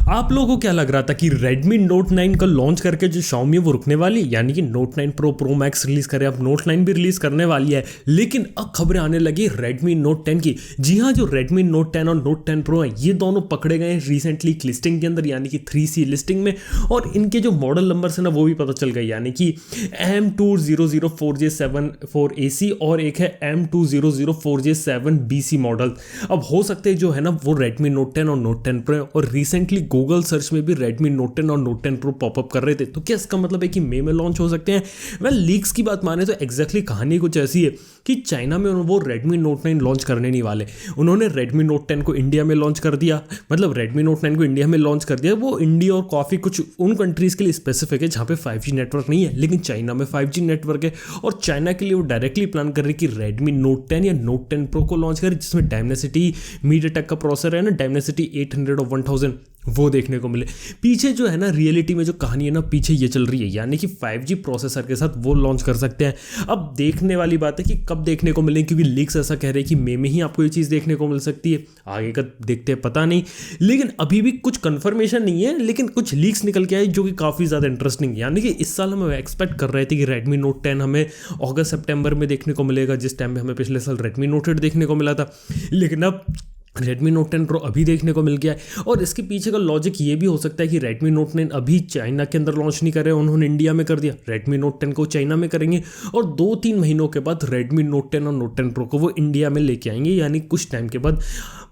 आप लोगों को क्या लग रहा था कि Redmi Note 9 का लॉन्च करके जो Xiaomi है वो रुकने वाली, यानी कि Note 9 Pro, Pro Max release करे, अब Note 9 भी रिलीज करने वाली है। लेकिन अब खबरें आने लगी Redmi Note 10 की। जी हाँ, जो Redmi Note 10 और Note 10 Pro है ये दोनों पकड़े गए रिसेंटली लिस्टिंग के अंदर, यानी कि 3C लिस्टिंग में। और इनके जो मॉडल नंबर है ना वो भी पता चल गए, यानी कि M2004J74AC और एक है M2004J7BC मॉडल। अब हो सकते हैं जो है ना वो Redmi Note 10 और Note 10 Pro, और रिसेंटली गूगल सर्च में भी Redmi Note 10 और Note 10 Pro पॉपअप कर रहे थे। तो क्या इसका मतलब है कि मई में लॉन्च हो सकते हैं? वेल, लीक्स की बात माने तो एग्जैक्टली कहानी कुछ ऐसी है कि चाइना में वो Redmi Note 9 लॉन्च करने नहीं वाले। उन्होंने Redmi Note 10 को इंडिया में लॉन्च कर दिया, मतलब Redmi Note 9 को इंडिया में लॉन्च कर दिया। वो इंडिया और काफ़ी कुछ उन कंट्रीज़ के लिए स्पेसिफिक है जहाँ पे 5G नेटवर्क नहीं है, लेकिन चाइना में 5G नेटवर्क है। और चाइना के लिए वो डायरेक्टली प्लान कर रही कि Redmi Note 10 या Note 10 Pro को लॉन्च करे, जिसमें Dimensity MediaTek का प्रोसेसर है ना, Dimensity 800 और 1000 वो देखने को मिले। पीछे जो है ना रियलिटी में जो कहानी है ना पीछे ये चल रही है, यानी कि 5G प्रोसेसर के साथ वो लॉन्च कर सकते हैं। अब देखने वाली बात है कि कब देखने को मिले, क्योंकि लीक्स ऐसा कह रहे हैं कि मई में ही आपको ये चीज़ देखने को मिल सकती है। आगे का देखते हैं, पता नहीं, लेकिन अभी भी कुछ कंफर्मेशन नहीं है। लेकिन कुछ लीक्स निकल के आए जो कि काफ़ी ज़्यादा इंटरेस्टिंग, यानी कि इस साल हम एक्सपेक्ट कर रहे थे कि Redmi Note 10 हमें अगस्त सितंबर में देखने को मिलेगा, जिस टाइम में हमें पिछले साल Redmi Note 8 देखने को मिला था। लेकिन अब Redmi Note 10 Pro अभी देखने को मिल गया है। और इसके पीछे का लॉजिक ये भी हो सकता है कि Redmi Note 9 अभी चाइना के अंदर लॉन्च नहीं कर रहे, उन्होंने इंडिया में कर दिया। Redmi Note 10 को चाइना में करेंगे और 2-3 महीनों के बाद Redmi Note 10 और Note 10 Pro को वो इंडिया में लेके आएंगे, यानी कुछ टाइम के बाद।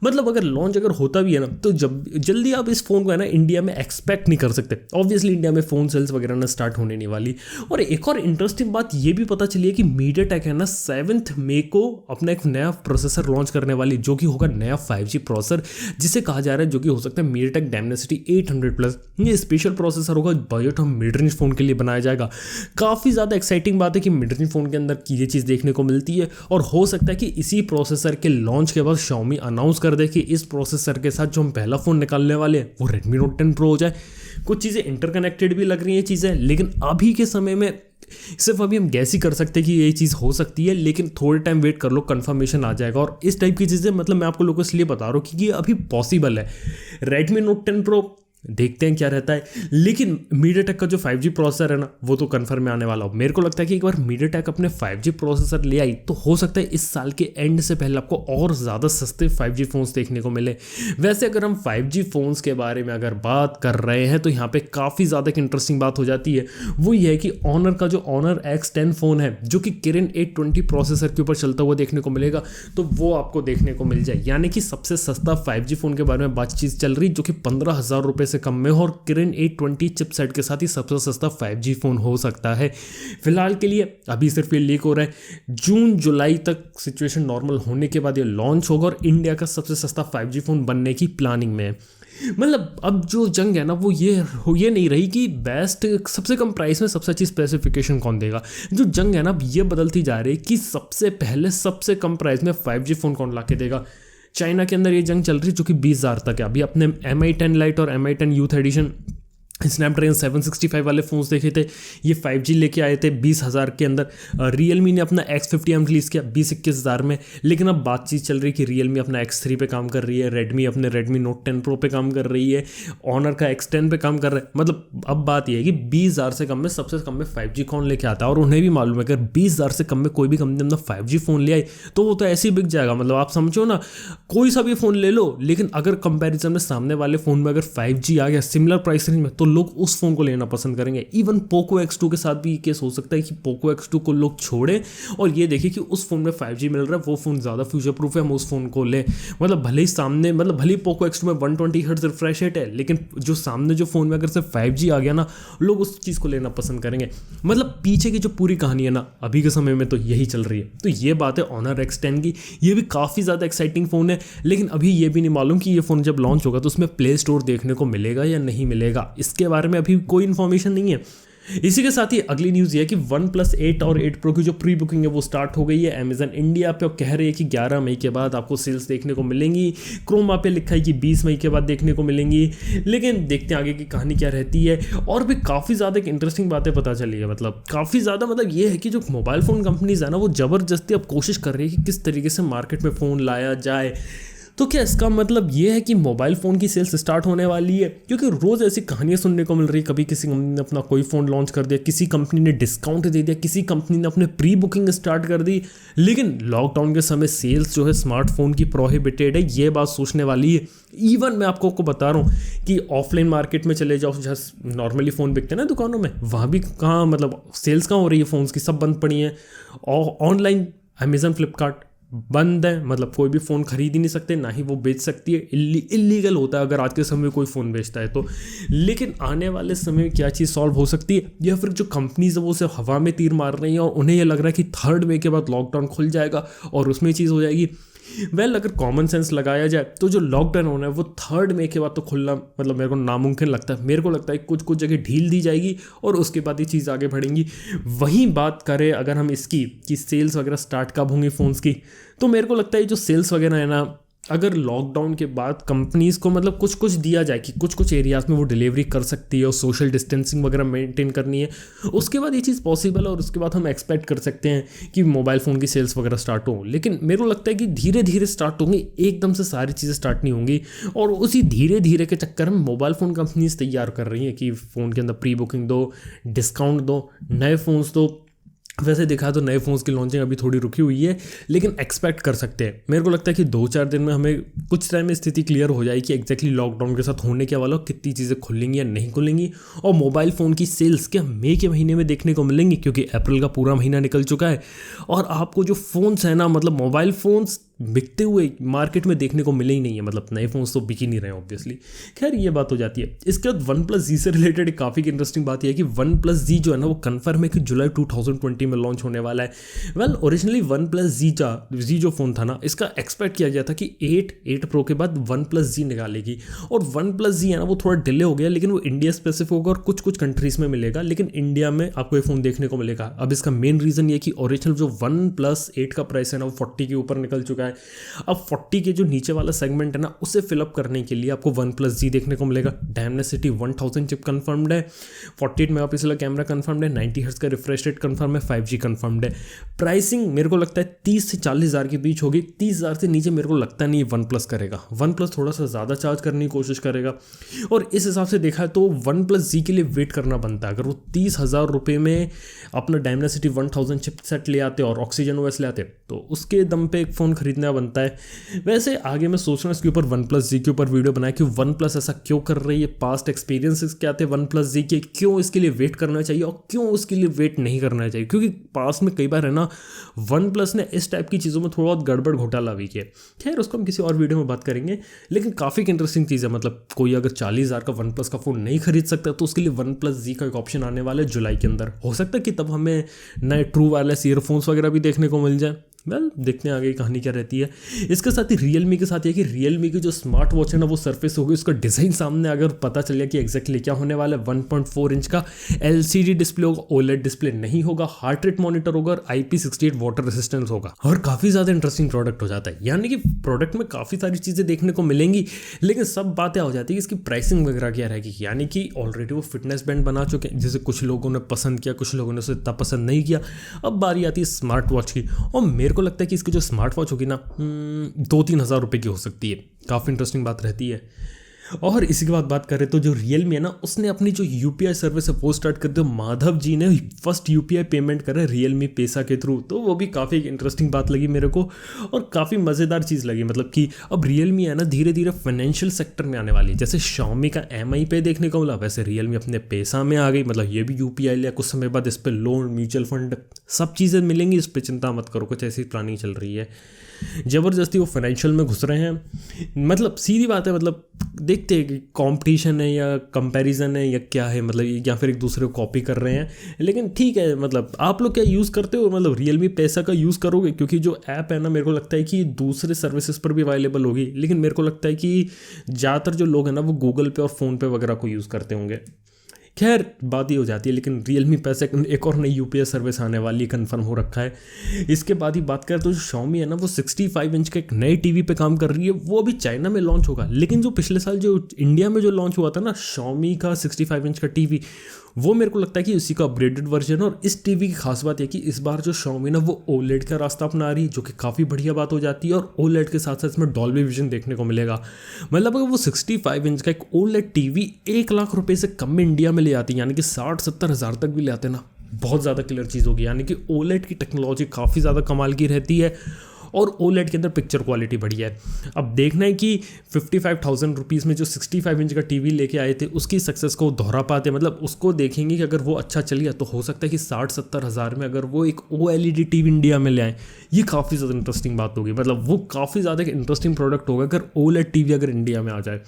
मतलब अगर लॉन्च अगर होता भी है ना तो जल्दी आप इस फ़ोन को है ना इंडिया में एक्सपेक्ट नहीं कर सकते। ऑब्वियसली इंडिया में फ़ोन सेल्स वगैरह ना स्टार्ट होने नहीं वाली। और एक और इंटरेस्टिंग बात ये भी पता चली है कि MediaTek है ना 7 मई को अपना एक नया प्रोसेसर लॉन्च करने वाली, जो कि होगा नया 5G प्रोसेसर, जिसे कहा जा रहा है जो कि हो सकता है MediaTek Dimensity 800+। ये स्पेशल प्रोसेसर होगा, बजट हम मिड रेंज फ़ोन के लिए बनाया जाएगा। काफ़ी ज़्यादा एक्साइटिंग बात है कि मिड रेंज फ़ोन के अंदर ये चीज़ देखने को मिलती है। और हो सकता है कि इसी प्रोसेसर के लॉन्च के बाद Xiaomi अनाउंस कर दे कि इस प्रोसेसर के साथ जो हम पहला फ़ोन निकालने वाले हैं वो Redmi Note 10 Pro हो जाए। कुछ चीज़ें इंटरकनेक्टेड भी लग रही हैं चीज़ें, लेकिन अभी के समय में सिर्फ अभी हम गैस ही कर सकते हैं कि ये चीज़ हो सकती है। लेकिन थोड़े टाइम वेट कर लो, कंफर्मेशन आ जाएगा। और इस टाइप की चीज़ें मतलब मैं आपको लोगों को इसलिए बता रहा हूँ क्योंकि ये अभी पॉसिबल है। Redmi Note 10 Pro देखते हैं क्या रहता है, लेकिन MediaTek का जो 5G प्रोसेसर है ना वो तो कंफर्म में आने वाला हो। मेरे को लगता है कि एक बार MediaTek अपने 5G प्रोसेसर ले आई तो हो सकता है इस साल के एंड से पहले आपको और ज़्यादा सस्ते 5G फ़ोन्स देखने को मिले। वैसे अगर हम 5G फ़ोन्स के बारे में अगर बात कर रहे हैं तो यहाँ पे काफ़ी ज़्यादा एक इंटरेस्टिंग बात हो जाती है। वो ये है कि ऑनर का जो Honor X10 फ़ोन है जो कि Kirin 820 प्रोसेसर के ऊपर चलता हुआ देखने को मिलेगा, तो वो आपको देखने को मिल जाए। यानी कि सबसे सस्ता 5G फ़ोन के बारे में बातचीत चल रही, जो कि 15,000 रुपये से कम में, और Kirin 820 चिपसेट के साथ ही सबसे सस्ता 5G फ़ोन हो सकता है। फिलहाल के लिए अभी सिर्फ ये लीक हो रहा है। जून जुलाई तक सिचुएशन नॉर्मल होने के बाद ये लॉन्च होगा और इंडिया का सबसे सस्ता 5G फ़ोन बनने की प्लानिंग में है। मतलब अब जो जंग है ना वो ये नहीं रही कि बेस्ट सबसे कम प्राइस में सबसे अच्छी स्पेसिफिकेशन कौन देगा। जो जंग है ना अब ये बदलती जा रही है कि सबसे पहले सबसे कम प्राइस में 5G फ़ोन कौन ला के देगा। चाइना के अंदर ये जंग चल रही है जो कि 20,000 तक है। अभी अपने Mi10 Lite और Mi10 यूथ एडिशन स्नैपड्रैगन 765 वाले फ़ोन्स देखे थे, ये 5G लेके आए थे 20,000 के अंदर। Realme ने अपना X50M रिलीज़ किया 20-21,000 में। लेकिन अब बातचीत चल रही है कि Realme अपना X3 पे काम कर रही है, Redmi अपने Redmi Note 10 Pro पे काम कर रही है, Honor का X10 पे काम कर रहा है। मतलब अब बात यह है कि 20,000 से कम में सबसे कम में 5G कौन लेके आता है। और उन्हें भी मालूम है कि अगर 20,000 से कम में कोई भी कंपनी अपना 5G फ़ोन ले आई तो वो तो ऐसे ही बिक जाएगा। मतलब आप समझो ना, कोई सा भी फ़ोन ले लो, लेकिन अगर कंपेरिजन में सामने वाले फ़ोन में अगर 5G आ गया सिमिलर प्राइस रेंज में तो लोग उस फ़ोन को लेना पसंद करेंगे। इवन Poco X2 के साथ भी केस हो सकता है कि Poco X2 को लोग छोड़ें और ये देखिए कि उस फ़ोन में 5G मिल रहा है, वो फ़ोन ज़्यादा फ्यूचर प्रूफ है, हम उस फ़ोन को लें। मतलब भले ही सामने भले ही Poco X2 में 120 हर्ट्ज रिफ्रेश रेट है, लेकिन जो सामने जो फ़ोन में अगर सिर्फ 5G आ गया ना, लोग उस चीज़ को लेना पसंद करेंगे। मतलब पीछे की जो पूरी कहानी है ना अभी के समय में तो यही चल रही है। तो ये बात है Honor X10 की। ये भी काफ़ी ज़्यादा एक्साइटिंग फ़ोन है, लेकिन अभी ये भी नहीं मालूम कि ये फ़ोन जब लॉन्च होगा तो उसमें प्ले स्टोर देखने को मिलेगा या नहीं मिलेगा। इसके बारे में अभी कोई इन्फॉर्मेशन नहीं है। इसी के साथ ही अगली न्यूज़ ये है कि OnePlus 8 और 8 Pro की जो प्री बुकिंग है वो स्टार्ट हो गई है अमेजन इंडिया पे, और कह रहे हैं कि 11 मई के बाद आपको सेल्स देखने को मिलेंगी। क्रोमा पे लिखा है कि 20 मई के बाद देखने को मिलेंगी, लेकिन देखते हैं आगे की कहानी क्या रहती है। और भी काफ़ी ज़्यादा एक इंटरेस्टिंग बातें पता चली है। मतलब काफ़ी ज़्यादा मतलब ये है कि जो मोबाइल फ़ोन कंपनीज़ है ना वो ज़बरदस्ती अब कोशिश कर रही है कि किस तरीके से मार्केट में फ़ोन लाया जाए। तो क्या इसका मतलब ये है कि मोबाइल फ़ोन की सेल्स स्टार्ट होने वाली है? क्योंकि रोज़ ऐसी कहानियाँ सुनने को मिल रही है, कभी किसी कंपनी ने अपना कोई फ़ोन लॉन्च कर दिया, किसी कंपनी ने डिस्काउंट दे दिया, किसी कंपनी ने अपने प्री बुकिंग स्टार्ट कर दी। लेकिन लॉकडाउन के समय सेल्स जो है स्मार्टफोन की प्रोहिबिटेड है, ये बात सोचने वाली है। इवन मैं आपको बता रहा हूँ कि ऑफलाइन मार्केट में चले जाओ, जहाँ नॉर्मली फ़ोन बिकते हैं ना दुकानों में, वहाँ भी कहाँ मतलब सेल्स कहाँ हो रही है फ़ोन्स की, सब बंद पड़ी हैं। और ऑनलाइन अमेज़न फ्लिपकार्ट बंद है, मतलब कोई भी फ़ोन खरीद ही नहीं सकते, ना ही वो बेच सकती है। इलीगल होता है अगर आज के समय में कोई फ़ोन बेचता है तो। लेकिन आने वाले समय में क्या चीज़ सॉल्व हो सकती है, या फिर जो कंपनीज है वो सिर्फ हवा में तीर मार रही हैं और उन्हें ये लग रहा है कि 3rd मई के बाद लॉकडाउन खुल जाएगा और उसमें चीज़ हो जाएगी। अगर कॉमन सेंस लगाया जाए तो जो लॉकडाउन होना है वो 3rd मई के बाद तो खुलना मतलब मेरे को नामुमकिन लगता है। मेरे को लगता है कुछ कुछ जगह ढील दी जाएगी और उसके बाद ये चीज़ आगे बढ़ेंगी। वहीं बात करें अगर हम इसकी कि सेल्स वगैरह स्टार्ट कब होंगी फ़ोन्स की, तो मेरे को लगता है जो सेल्स वगैरह है ना, अगर लॉकडाउन के बाद कंपनीज़ को मतलब कुछ कुछ दिया जाए कि कुछ कुछ एरियाज़ में वो डिलीवरी कर सकती है और सोशल डिस्टेंसिंग वगैरह मेंटेन करनी है, उसके बाद ये चीज़ पॉसिबल है और उसके बाद हम एक्सपेक्ट कर सकते हैं कि मोबाइल फ़ोन की सेल्स वगैरह स्टार्ट हो। लेकिन मेरे को लगता है कि धीरे धीरे स्टार्ट होंगी, एकदम से सारी चीज़ें स्टार्ट नहीं होंगी। और उसी धीरे धीरे के चक्कर में मोबाइल फ़ोन कंपनीज तैयार कर रही हैं कि फ़ोन के अंदर प्री बुकिंग दो, डिस्काउंट दो, नए फ़ोन्स दो। वैसे देखा तो नए फ़ोन्स की लॉन्चिंग अभी थोड़ी रुकी हुई है, लेकिन एक्सपेक्ट कर सकते हैं। मेरे को लगता है कि 2-4 दिन में हमें कुछ टाइम में स्थिति क्लियर हो जाएगी कि एग्जैक्टली लॉकडाउन के साथ होने क्या वाला, कितनी चीज़ें खुलेंगी या नहीं खुलेंगी, और मोबाइल फ़ोन की सेल्स क्या मई के महीने में देखने को मिलेंगी, क्योंकि अप्रैल का पूरा महीना निकल चुका है और आपको जो फ़ोन्स है ना, मतलब मोबाइल फ़ोन्स बिकते हुए मार्केट में देखने को मिले ही नहीं है। मतलब नए फ़ोन्स तो बिक ही नहीं रहे ऑब्वियसली। खैर ये बात हो जाती है। इसके बाद OnePlus Z से रिलेटेड काफ़ी इंटरेस्टिंग बात यह है कि OnePlus Z जो है ना वो कन्फर्म है कि जुलाई 2020 में लॉन्च होने वाला है। ओरिजिनली OnePlus Z जो फ़ोन था ना, इसका एक्सपेक्ट किया गया था कि 8 Pro के बाद OnePlus Z निकालेगी, और OnePlus Z है ना वो थोड़ा डिले हो गया, लेकिन वो इंडिया स्पेसिफिक होगा और कुछ कुछ कंट्रीज़ में मिलेगा, लेकिन इंडिया में आपको ये फ़ोन देखने को मिलेगा। अब इसका मेन रीज़न ये कि ओरिजिनल जो OnePlus 8 का प्राइस है ना वो 40 के ऊपर निकल चुका है। अब 40 के जो नीचे वाला सेगमेंट है ना, उसे फिलअप करने के लिए आपको OnePlus Z देखने को मिलेगा। Dimensity 1000 चिप कंफर्म्ड है, 48 मेगापिक्सल का कैमरा कंफर्म्ड है, 90 हर्ट्ज का रिफ्रेश रेट कंफर्म है, 5G कंफर्म्ड है। प्राइसिंग मेरे को लगता है 30 से 40 हज़ार के बीच होगी। 30 हज़ार से नीचे मेरे को लगता नहीं OnePlus करेगा। OnePlus थोड़ा सा ज़्यादा चार्ज करने की कोशिश करेगा, और इस हिसाब से देखा तो OnePlus Z के लिए वेट करना बनता है। अगर वो 30,000 रुपये में अपना Dimensity 1000 चिपसेट ले आते और Oxygen OS ले आते तो उसके दम पे एक फ़ोन खरीदना बनता है। वैसे आगे मैं सोच रहा हूँ इसके ऊपर OnePlus Z के ऊपर वीडियो बनाया कि OnePlus ऐसा क्यों कर रही है, पास्ट एक्सपीरियंसेस क्या थे OnePlus Z के, क्यों इसके लिए वेट करना चाहिए और क्यों उसके लिए वेट नहीं करना चाहिए। क्योंकि पास्ट में कई बार है ना OnePlus ने इस टाइप की चीज़ों में थोड़ा बहुत गड़बड़ घोटाला भी किया। खैर उसको हम किसी और वीडियो में बात करेंगे, लेकिन काफ़ी इंटरेस्टिंग चीज़ है। मतलब कोई अगर 40,000 का OnePlus का फ़ोन नहीं खरीद सकता तो उसके लिए OnePlus Z का एक ऑप्शन आने वाला है जुलाई के अंदर। हो सकता है कि तब हमें नए ट्रू वायरलेस ईयरफोन्स वगैरह भी देखने को मिल जाए। देखते हैं आगे कहानी क्या रहती है। इसके साथ ही Realme के साथ ये कि Realme की जो स्मार्ट वॉच है ना वो सरफेस होगी, उसका डिज़ाइन सामने अगर पता चल गया कि एग्जैक्टली क्या होने वाला है। 1.4 इंच का LCD डिस्प्ले होगा, OLED डिस्प्ले नहीं होगा, हार्ट रेट मॉनिटर होगा और IP68 वाटर रेसिस्टेंस होगा, और काफ़ी ज़्यादा इंटरेस्टिंग प्रोडक्ट हो जाता है। यानी कि प्रोडक्ट में काफ़ी सारी चीज़ें देखने को मिलेंगी, लेकिन सब बातें हो जाती है कि इसकी प्राइसिंग वगैरह क्या रहेगी। यानी कि ऑलरेडी वो फिटनेस बैंड बना चुके हैं, जिसे कुछ लोगों ने पसंद किया, कुछ लोगों ने उसे इतना पसंद नहीं किया। अब बारी आती है स्मार्ट वॉच की, और मेरे को लगता है कि इसकी जो स्मार्ट वॉच होगी ना 2-3 हज़ार रुपये की हो सकती है। काफ़ी इंटरेस्टिंग बात रहती है। और इसी के बाद बात करें तो जो Realme है ना उसने अपनी जो UPI सर्विस है वो स्टार्ट कर दी। माधव जी ने फर्स्ट UPI पेमेंट करा Realme पैसा के थ्रू, तो वो भी काफ़ी इंटरेस्टिंग बात लगी मेरे को और काफ़ी मज़ेदार चीज़ लगी। मतलब कि अब Realme है ना धीरे धीरे फाइनेंशियल सेक्टर में आने वाली है। जैसे Xiaomi का MI पे देखने को मिला, वैसे Realme अपने पैसा में आ गई। मतलब ये भी UPI लिया, कुछ समय बाद इस पर लोन, म्यूचुअल फंड सब चीज़ें मिलेंगी, इस पर चिंता मत करो, कुछ ऐसी प्लानिंग चल रही है। ज़बरदस्ती वो फाइनेंशियल में घुस रहे हैं। मतलब सीधी बात है, मतलब देखते हैं कि कंपटीशन है या कंपैरिजन है या क्या है, मतलब या फिर एक दूसरे को कॉपी कर रहे हैं। लेकिन ठीक है, मतलब आप लोग क्या यूज़ करते हो, मतलब Realme पैसा का यूज़ करोगे? क्योंकि जो ऐप है ना मेरे को लगता है कि दूसरे सर्विसेज पर भी अवेलेबल होगी, लेकिन मेरे को लगता है कि ज़्यादातर जो लोग हैं ना वो गूगल पे और फ़ोनपे वगैरह को यूज़ करते होंगे। खैर बात ही हो जाती है, लेकिन Realme पैसे एक और नई UPI सर्विस आने वाली कंफर्म हो रखा है। इसके बाद ही बात करें तो जो Xiaomi है ना वो 65 इंच के एक नए टीवी पे काम कर रही है। वो अभी चाइना में लॉन्च होगा, लेकिन जो पिछले साल जो इंडिया में जो लॉन्च हुआ था ना Xiaomi का 65 इंच का टीवी, वो मेरे को लगता है कि उसी का अपग्रेडेड वर्जन। और इस टीवी की खास बात है कि इस बार जो Xiaomi ना वो OLED का रास्ता अपना रही है, जो कि काफ़ी बढ़िया बात हो जाती है। और OLED के साथ साथ इसमें डॉल्बी विजन देखने को मिलेगा। मतलब अगर वो 65 इंच का एक OLED टीवी 1 लाख रुपए से कम में इंडिया में ले आती है, यानी कि 60-70 हज़ार तक भी ले आते ना, बहुत ज़्यादा क्लियर चीज़ होगी। यानी कि OLED की टेक्नोलॉजी काफ़ी ज़्यादा कमाल की रहती है और OLED के अंदर पिक्चर क्वालिटी बढ़िया है। अब देखना है कि 55,000 रुपीज़ में जो 65 इंच का टीवी लेके आए थे उसकी सक्सेस को दोहरा पाते, मतलब उसको देखेंगे कि अगर वो अच्छा चल गया तो हो सकता है कि 60-70 हज़ार में अगर वो एक OLED टीवी इंडिया में ले आए, ये काफ़ी ज़्यादा इंटरेस्टिंग बात होगी। मतलब वो काफ़ी ज़्यादा एक इंटरेस्टिंग प्रोडक्ट होगा अगर OLED टीवी अगर इंडिया में आ जाए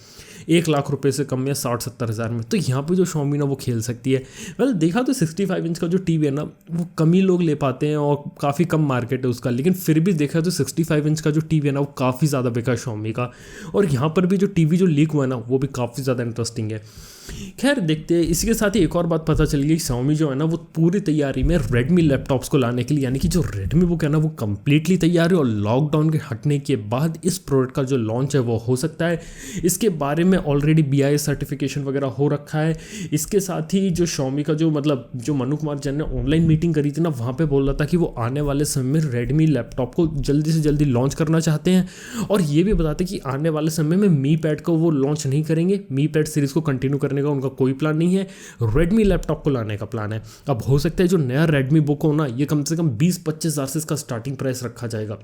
1 लाख रुपए से कम या 60-70 हज़ार में। तो यहाँ पे जो Xiaomi ना वो खेल सकती है। वेल देखा तो 65 इंच का जो टीवी है ना वो कम ही लोग ले पाते हैं और काफ़ी कम मार्केट है उसका, लेकिन फिर भी देखा तो 65 इंच का जो टीवी है ना वो काफ़ी ज़्यादा बिका है Xiaomi का। और यहाँ पर भी जो टीवी जो लीक हुआ है ना वो भी काफ़ी ज़्यादा इंटरेस्टिंग है। खैर देखते हैं। इसी के साथ ही एक और बात पता चल गई, Xiaomi जो है ना वो पूरी तैयारी में Redmi लैपटॉप्स को लाने के लिए, यानी कि जो Redmi बुक है ना वो कम्प्लीटली तैयार है और लॉकडाउन के हटने के बाद इस प्रोडक्ट का जो लॉन्च है वो हो सकता है। इसके बारे में ऑलरेडी BIS सर्टिफिकेशन वगैरह हो रखा है। इसके साथ ही जो Xiaomi का जो मतलब जो मनु कुमार जैन ने ऑनलाइन मीटिंग करी थी ना, वहाँ पर बोल रहा था कि वो आने वाले समय में Redmi लैपटॉप को जल्दी से जल्दी लॉन्च करना चाहते हैं। और ये भी बताते कि आने वाले समय में Mi Pad को वो लॉन्च नहीं करेंगे, Mi Pad सीरीज़ को कंटिन्यू करने का उनका कोई प्लान नहीं है, Redmi लैपटॉप को लाने का प्लान है। अब हो सकता है जो नया Redmi बुक हो ना ये कम से कम 20-25 हज़ार से इसका स्टार्टिंग प्राइस रखा जाएगा।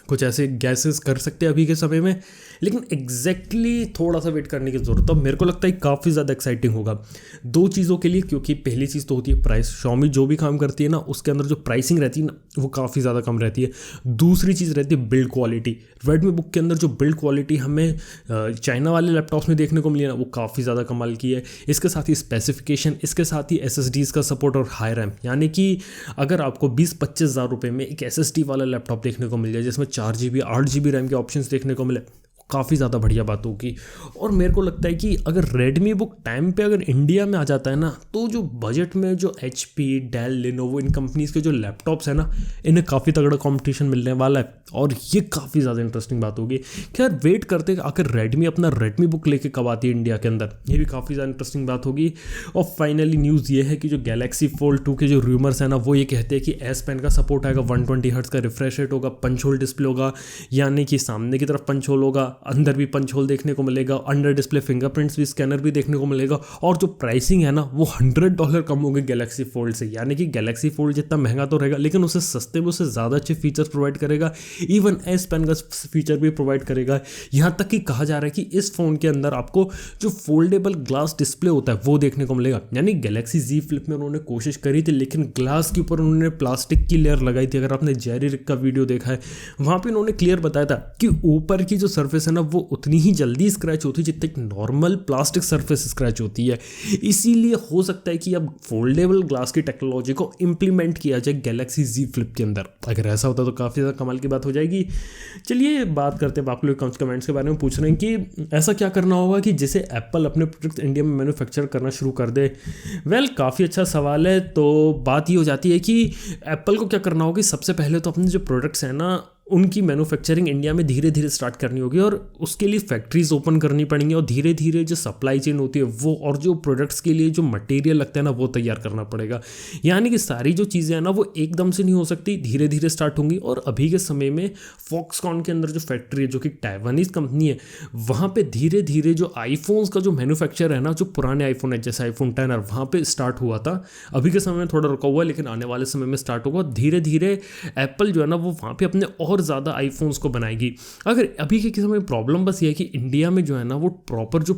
कुछ ऐसे गैसेस कर सकते हैं अभी के समय में, लेकिन एग्जैक्टली थोड़ा सा वेट करने की ज़रूरत है। मेरे को लगता है काफ़ी ज़्यादा एक्साइटिंग होगा 2 चीज़ों के लिए, क्योंकि पहली चीज़ तो होती है प्राइस। Xiaomi जो भी काम करती है ना उसके अंदर जो प्राइसिंग रहती है ना वो काफ़ी ज़्यादा कम रहती है। दूसरी चीज़ रहती है बिल्ड क्वालिटी। Redmi बुक के अंदर जो बिल्ड क्वालिटी हमें चाइना वाले लैपटॉप्स में देखने को मिली है ना वो काफ़ी ज़्यादा कमाल की है। इसके साथ ही स्पेसिफिकेशन, इसके साथ ही SSDs का सपोर्ट और हाई रैम, यानी कि अगर आपको 20-25 हज़ार रुपये में एक SSD वाला लैपटॉप देखने को मिल जाए जिसमें 4GB 8GB रैम के ऑप्शंस देखने को मिले, काफ़ी ज़्यादा बढ़िया बात होगी। और मेरे को लगता है कि अगर Redmi बुक टाइम पे अगर इंडिया में आ जाता है ना तो जो बजट में जो HP, Dell, Lenovo इन कंपनीज़ के जो लैपटॉप्स हैं ना इन्हें काफ़ी तगड़ा कंपटीशन मिलने वाला है और ये काफ़ी ज़्यादा इंटरेस्टिंग बात होगी। खैर वेट करते आखिर Redmi अपना Redmi बुक लेके कब आती है इंडिया के अंदर, ये भी काफ़ी ज़्यादा इंटरेस्टिंग बात होगी। और फाइनली न्यूज़ ये है कि जो Galaxy Fold 2 के जो रूमर्स है ना वो ये कहते हैं कि S Pen का सपोर्ट आएगा, 120 हर्ट्ज़ का रिफ्रेश रेट होगा, पंच होल डिस्प्ले होगा, यानी कि सामने की तरफ पंच होल होगा, अंदर भी पंच होल देखने को मिलेगा, अंडर डिस्प्ले फिंगरप्रिंट्स भी स्कैनर भी देखने को मिलेगा। और जो प्राइसिंग है ना वो $100 कम होगी गैलेक्सी फोल्ड से, यानी कि गैलेक्सी फोल्ड जितना महंगा तो रहेगा लेकिन उसे सस्ते में उससे ज़्यादा अच्छे फीचर्स प्रोवाइड करेगा। इवन S Pen का फीचर भी प्रोवाइड करेगा। यहाँ तक कि कहा जा रहा है कि इस फ़ोन के अंदर आपको जो फोल्डेबल ग्लास डिस्प्ले होता है वो देखने को मिलेगा। यानी गैलेक्सी Z Flip में उन्होंने कोशिश करी थी लेकिन ग्लास के ऊपर उन्होंने प्लास्टिक की लेयर लगाई थी। अगर आपने जेरी रिक का वीडियो देखा है वहाँ पर उन्होंने क्लियर बताया था कि ऊपर की जो सर्फेस है ना वो उतनी ही जल्दी स्क्रैच होती है जितनी एक नॉर्मल प्लास्टिक सरफेस स्क्रैच होती है। इसीलिए हो सकता है कि अब फोल्डेबल ग्लास की टेक्नोलॉजी को इंप्लीमेंट किया जाए गैलेक्सी Z Flip के अंदर। अगर ऐसा होता तो काफ़ी ज़्यादा कमाल की बात हो जाएगी। चलिए बात करते हैं, आप लोग कमेंट्स के बारे में पूछ रहे हैं कि ऐसा क्या करना होगा कि जिसे एप्पल अपने प्रोडक्ट इंडिया में मैन्युफैक्चर करना शुरू कर दे। वेल काफ़ी अच्छा सवाल है। तो बात ये हो जाती है कि एप्पल को क्या करना होगा, सबसे पहले तो अपने जो प्रोडक्ट्स हैं ना उनकी मैन्युफैक्चरिंग इंडिया में धीरे धीरे स्टार्ट करनी होगी और उसके लिए फैक्ट्रीज ओपन करनी पड़ेंगी और धीरे धीरे जो सप्लाई चेन होती है वो और जो प्रोडक्ट्स के लिए जो मटेरियल लगता है ना वो तैयार करना पड़ेगा। यानी कि सारी जो चीज़ें हैं ना वो एकदम से नहीं हो सकती, धीरे धीरे स्टार्ट होंगी। और अभी के समय में फॉक्सकॉन के अंदर जो फैक्ट्री है जो कि टाइवानीज कंपनी है वहाँ पर धीरे धीरे जो आईफोन्स का जो मैन्युफैक्चर है ना, जो पुराने आईफोन है जैसे iPhone X वहाँ पर स्टार्ट हुआ था। अभी के समय में थोड़ा रुका हुआ है लेकिन आने वाले समय में स्टार्ट होगा। धीरे धीरे एप्पल जो है ना वो वहाँ पर अपने और ज़्यादा आईफोन्स को बनाएगी। अगर अभी के समय प्रॉब्लम बस ये है कि इंडिया में जो है ना वो प्रॉपर जो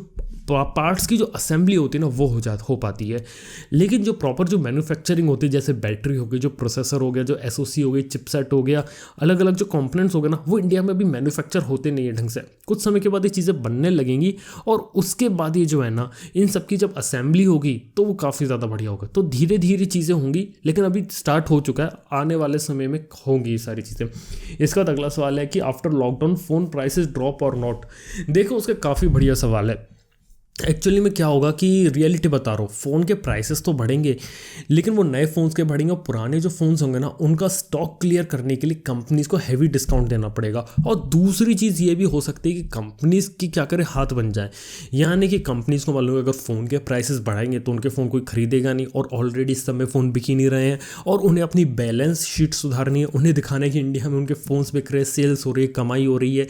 पार्ट्स की जो असेंबली होती है ना वो हो पाती है, लेकिन जो प्रॉपर जो मैन्युफैक्चरिंग होती है जैसे बैटरी हो गई, जो प्रोसेसर हो गया, जो SoC हो गई, चिपसेट हो गया, अलग अलग जो कंपोनेंट्स हो गए ना वो इंडिया में अभी मैन्युफैक्चर होते नहीं है ढंग से। कुछ समय के बाद ये चीज़ें बनने लगेंगी और उसके बाद ये जो है ना इन सब की जब असेंबली होगी तो वो काफ़ी ज़्यादा बढ़िया होगा। तो धीरे धीरे चीज़ें होंगी लेकिन अभी स्टार्ट हो चुका है, आने वाले समय में होंगी ये सारी चीज़ें। इसका अगला सवाल है कि after lockdown phone prices drop और नॉट। देखो उसका काफ़ी बढ़िया सवाल है। एक्चुअली में क्या होगा कि रियलिटी बता रहा हूँ, फ़ोन के प्राइसेस तो बढ़ेंगे, लेकिन वो नए फ़ोन्स के बढ़ेंगे और पुराने जो फ़ोन्स होंगे ना उनका स्टॉक क्लियर करने के लिए कंपनीज़ को हैवी डिस्काउंट देना पड़ेगा। और दूसरी चीज़ ये भी हो सकती है कि कंपनीज़ की क्या करे, हाथ बन जाए। यानी कि कंपनीज़ को मालूम है अगर फ़ोन के प्राइसेस बढ़ाएंगे तो उनके फ़ोन कोई खरीदेगा नहीं, और ऑलरेडी इस समय फ़ोन बिक ही नहीं रहे हैं, और उन्हें अपनी बैलेंस शीट सुधारनी है, उन्हें दिखाना है कि इंडिया में उनके फ़ोन्स बिक रहे हैं, सेल्स हो रही है, कमाई हो रही है।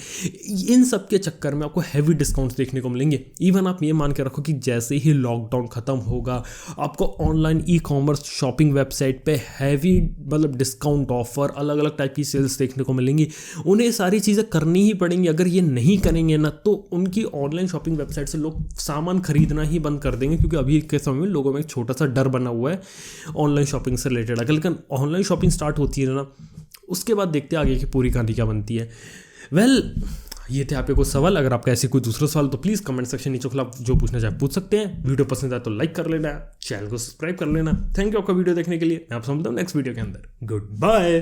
इन सब के चक्कर में आपको हैवी डिस्काउंट्स देखने को मिलेंगे। इवन आप ये मान के रखो कि जैसे ही लॉकडाउन खत्म होगा आपको online e commerce shopping website पे हैवी मतलब डिस्काउंट ऑफर, अलग अलग टाइप की सेल्स देखने को मिलेंगी। उन्हें सारी चीज़ें करनी ही पड़ेंगी। अगर ये नहीं करेंगे ना तो उनकी ऑनलाइन शॉपिंग वेबसाइट से लोग सामान खरीदना ही बंद कर देंगे, क्योंकि अभी के समय में लोगों में एक छोटा सा डर बना हुआ है ऑनलाइन शॉपिंग से रिलेटेड। अगर लेकिन ऑनलाइन शॉपिंग स्टार्ट होती है ना, उसके बाद देखते हैं आगे की पूरी कहानी क्या बनती है। ये थे आपके कुछ सवाल। अगर आपका ऐसे कोई दूसरा सवाल तो प्लीज़ कमेंट सेक्शन नीचे खुला, आप जो पूछना चाहे पूछ सकते हैं। वीडियो पसंद आए तो लाइक कर लेना, चैनल को सब्सक्राइब कर लेना। थैंक यू आपका वीडियो देखने के लिए। मैं आपसे मिलता हूँ नेक्स्ट वीडियो के अंदर। Good bye.